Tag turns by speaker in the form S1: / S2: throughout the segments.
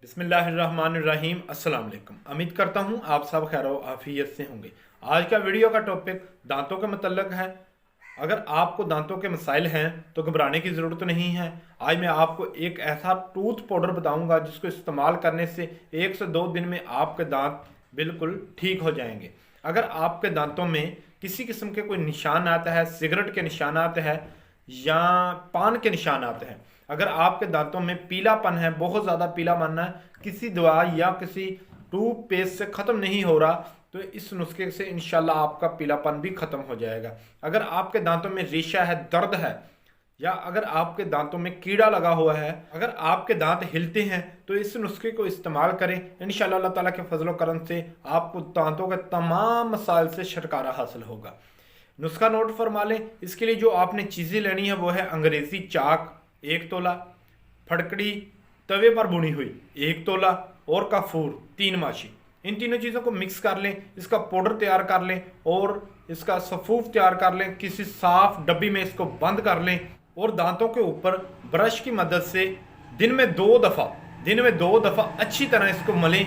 S1: बिस्मिल्लाहिर्रहमानिर्रहीम। अस्सलाम वालेकुम। उम्मीद करता हूँ आप सब खैर आफियत से होंगे। आज का वीडियो का टॉपिक दांतों के मतलब है। अगर आपको दांतों के मसाइल हैं तो घबराने की ज़रूरत नहीं है। आज मैं आपको एक ऐसा टूथ पाउडर बताऊंगा जिसको इस्तेमाल करने से 1 से 2 दिन में आपके दांत बिल्कुल ठीक हो जाएंगे। अगर आपके दांतों में किसी किस्म के कोई निशान आता है, सिगरेट के निशान आते हैं या पान के निशान आते हैं, अगर आपके दांतों में पीलापन है, बहुत ज़्यादा पीलापन है, किसी दवा या किसी टूथपेस्ट से ख़त्म नहीं हो रहा, तो इस नुस्खे से इंशाल्लाह आपका पीलापन भी ख़त्म हो जाएगा। अगर आपके दांतों में रेशा है, दर्द है, या अगर आपके दांतों में कीड़ा लगा हुआ है, अगर आपके दांत हिलते हैं, तो इस नुस्खे को इस्तेमाल करें। इंशाल्लाह अल्लाह ताला के फजल व करम से आपको दांतों के तमाम मसाइल से छुटकारा हासिल होगा। नुस्खा नोट फरमा लें। इसके लिए जो आपने चीज़ें लेनी है वो है अंग्रेज़ी चाक 1 तोला, फटकड़ी तवे पर बुनी हुई 1 तोला और काफूर 3 माशी। इन तीनों चीज़ों को मिक्स कर लें, इसका पाउडर तैयार कर लें और इसका सफूफ तैयार कर लें। किसी साफ डब्बी में इसको बंद कर लें और दांतों के ऊपर ब्रश की मदद से दिन में 2 दफ़ा अच्छी तरह इसको मलें,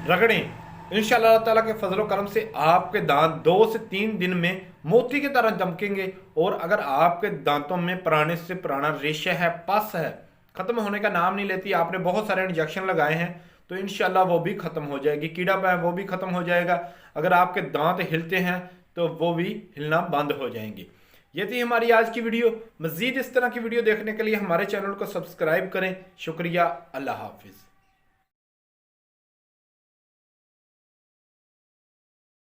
S1: रगड़ें। इंशाअल्लाह अल्लाह ताला के फजल करम से आपके दांत 2 से 3 दिन में मोती की तरह चमकेंगे। और अगर आपके दांतों में पुराने से पुराना रेशा है, पस है, ख़त्म होने का नाम नहीं लेती, आपने बहुत सारे इंजेक्शन लगाए हैं, तो इंशाअल्लाह वो भी ख़त्म हो जाएगी। कीड़ा है वो भी ख़त्म हो जाएगा। अगर आपके दांत हिलते हैं तो वो भी हिलना बंद हो जाएंगे। ये थी हमारी आज की वीडियो। मज़ीद इस तरह की वीडियो देखने के लिए हमारे चैनल को सब्सक्राइब करें। शुक्रिया। अल्लाह हाफिज़।